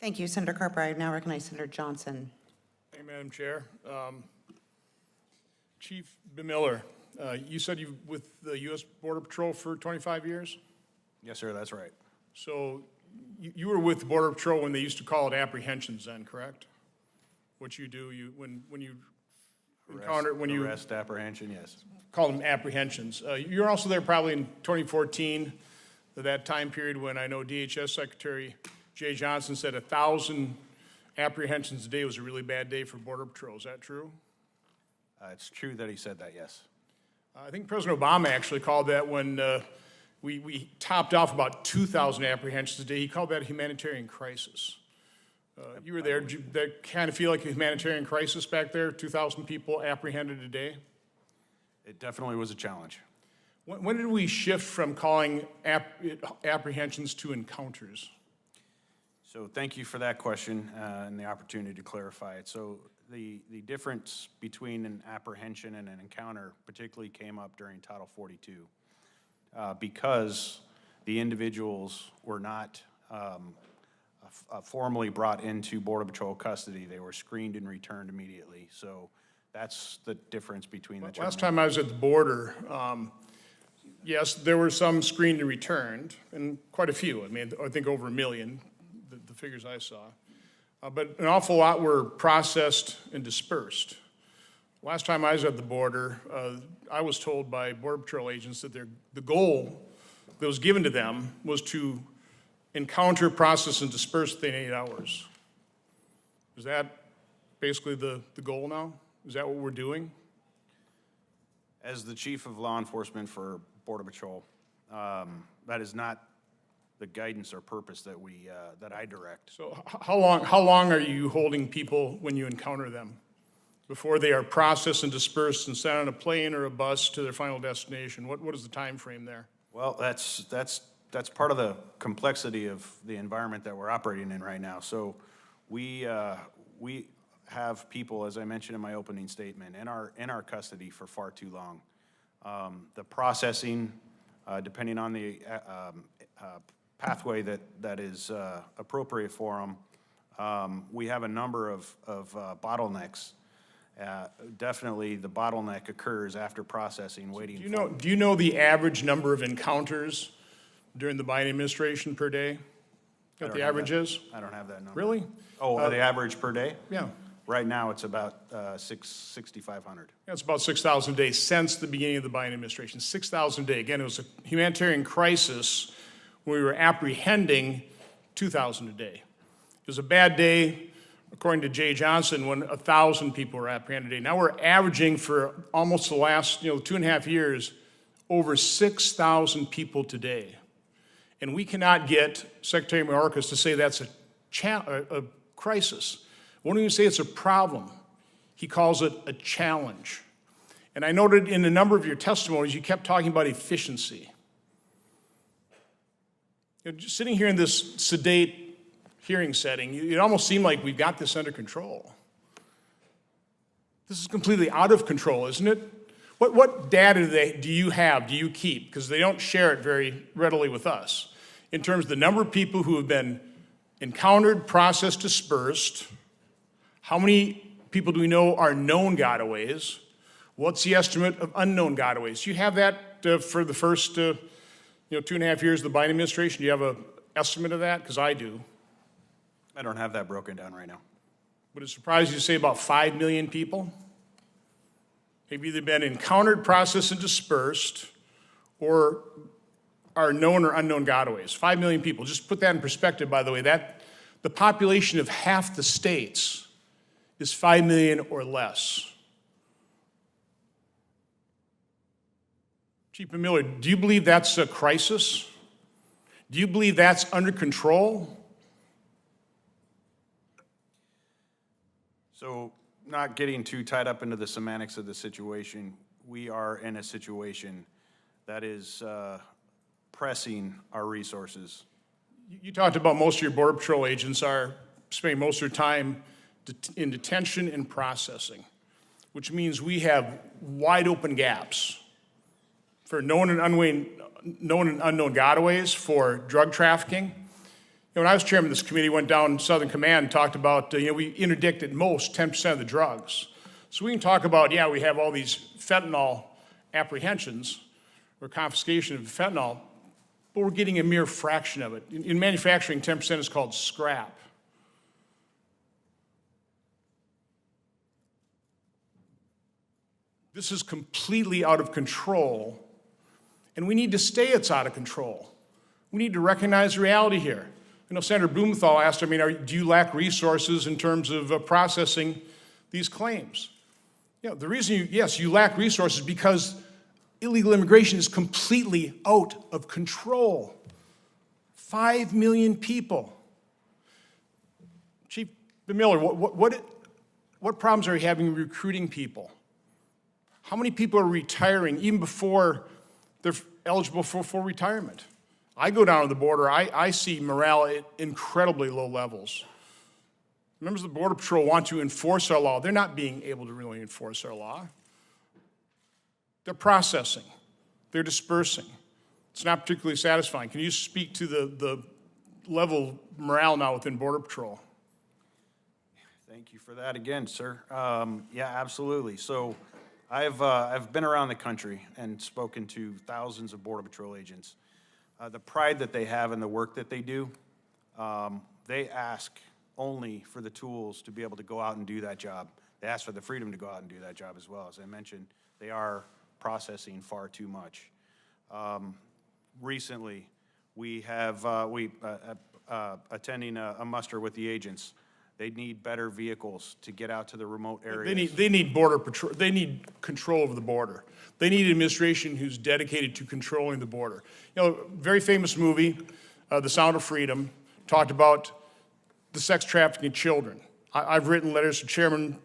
Thank you, Senator Carper. I now recognize Senator Johnson. Thank you, Madam Chair. Chief Miller, you said you with the U.S. Border Patrol for 25 years? Yes, sir, that's right. So you were with the Border Patrol when they used to call it apprehensions then, correct? What you do, when you encounter, when you arrest, apprehension, yes. Call them apprehensions. You were also there probably in 2014, that time period when I know DHS Secretary Jay Johnson said 1,000 apprehensions a day was a really bad day for Border Patrol. Is that true? It's true that he said that, yes. I think President Obama actually called that when we topped off about 2,000 apprehensions a day. He called that a humanitarian crisis. You were there. Did you that kind of feel like a humanitarian crisis back there? 2,000 people apprehended a day? It definitely was a challenge. When did we shift from calling apprehensions to encounters? So thank you for that question and the opportunity to clarify it. So the difference between an apprehension and an encounter particularly came up during Title 42 because the individuals were not formally brought into Border Patrol custody. They were screened and returned immediately. So that's the difference between the two. Last time I was at the border, yes, there were some screened and returned, and quite a few. I mean, I think over 1 million, the figures I saw. But an awful lot were processed and dispersed. Last time I was at the border, I was told by Border Patrol agents that the goal that was given to them was to encounter, process, and disperse within 8 hours. Is that basically the goal now? Is that what we're doing? As the chief of law enforcement for Border Patrol, that is not the guidance or purpose that that I direct. So how long are you holding people when you encounter them before they are processed and dispersed and sent on a plane or a bus to their final destination? What is the time frame there? Well, that's part of the complexity of the environment that we're operating in right now. So we have people, as I mentioned in my opening statement, in our custody for far too long. The processing, depending on the pathway that is appropriate for them, we have a number of bottlenecks. Definitely, the bottleneck occurs after processing, waiting. Do you know the average number of encounters during the Biden administration per day? What the average is? I don't have that number. Really? Oh, the average per day? Yeah. Right now, it's about 6,500. That's about 6,000 a day since the beginning of the Biden administration. 6,000 a day. Again, it was a humanitarian crisis when we were apprehending 2,000 a day. It was a bad day, according to Jay Johnson, when 1,000 people were apprehended a day. Now we're averaging for almost the last 2.5 years over 6,000 people today. And we cannot get Secretary Mayorkas to say that's a crisis. Won't even say it's a problem. He calls it a challenge. And I noted in a number of your testimonies, you kept talking about efficiency. Just sitting here in this sedate hearing setting, it almost seemed like we've got this under control. This is completely out of control, isn't it? What data do you have, do you keep? Because they don't share it very readily with us. In terms of the number of people who have been encountered, processed, dispersed, how many people do we know are known gotaways? What's the estimate of unknown gotaways? Do you have that for the first 2.5 years of the Biden administration? Do you have an estimate of that? Because I do. I don't have that broken down right now. Would it surprise you to say about 5 million people have either been encountered, processed, and dispersed, or are known or unknown gotaways? 5 million people. Just put that in perspective, by the way. That the population of half the states is 5 million or less. Chief Miller, do you believe that's a crisis? Do you believe that's under control? So, not getting too tied up into the semantics of the situation, we are in a situation that is pressing our resources. You talked about most of your Border Patrol agents are spending most of their time in detention and processing, which means we have wide open gaps for known and unknown gotaways, for drug trafficking. When I was chairman of this committee, went down Southern Command and talked about, we interdict at most 10% of the drugs. So we can talk about, yeah, we have all these fentanyl apprehensions or confiscation of fentanyl, but we're getting a mere fraction of it. In manufacturing, 10% is called scrap. This is completely out of control, and we need to stay it's out of control. We need to recognize reality here. I know Senator Blumenthal asked, do you lack resources in terms of processing these claims? The reason you lack resources because illegal immigration is completely out of control. 5 million people. Chief Miller, what problems are you having recruiting people? How many people are retiring even before they're eligible for full retirement? I go down to the border, I see morale at incredibly low levels. Members of the Border Patrol want to enforce our law. They're not being able to really enforce our law. They're processing. They're dispersing. It's not particularly satisfying. Can you speak to the level of morale now within Border Patrol? Thank you for that again, sir. Yeah, absolutely. So I've been around the country and spoken to thousands of Border Patrol agents. The pride that they have in the work that they do, they ask only for the tools to be able to go out and do that job. They ask for the freedom to go out and do that job as well. As I mentioned, they are processing far too much. Recently, we have attending a muster with the agents. They need better vehicles to get out to the remote areas. They need Border Patrol. They need control over the border. They need an administration who's dedicated to controlling the border. Very famous movie, The Sound of Freedom, talked about the sex trafficking of children. I've written letters to chairman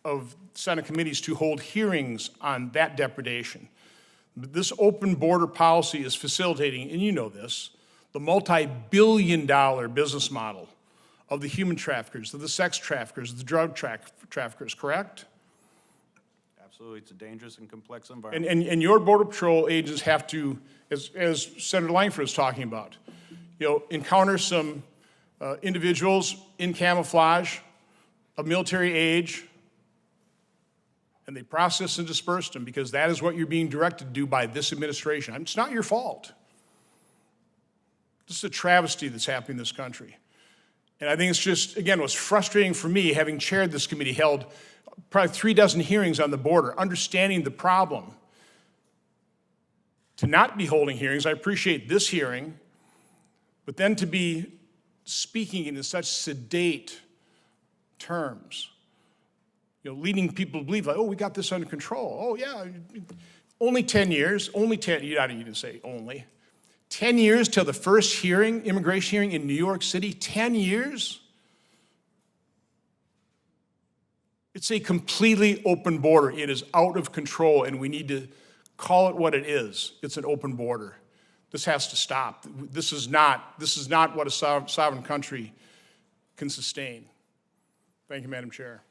of Senate committees to hold hearings on that depredation. This open border policy is facilitating, and you know this, the multi-billion-dollar business model of the human traffickers, of the sex traffickers, of the drug traffickers, correct? Absolutely, it's a dangerous and complex environment. And your Border Patrol agents have to, as Senator Langford was talking about, encounter some individuals in camouflage, of military age, and they process and disperse them because that is what you're being directed to do by this administration. It's not your fault. This is a travesty that's happening in this country. And I think it's just, again, it was frustrating for me, having chaired this committee, held probably 36 hearings on the border, understanding the problem. To not be holding hearings, I appreciate this hearing, but then to be speaking in such sedate terms, leading people to believe, like, oh, we got this under control. Oh, yeah, only 10 years, you didn't even say only. 10 years till the first hearing, immigration hearing in New York City, 10 years? It's a completely open border. It is out of control, and we need to call it what it is. It's an open border. This has to stop. This is not what a sovereign country can sustain. Thank you, Madam Chair.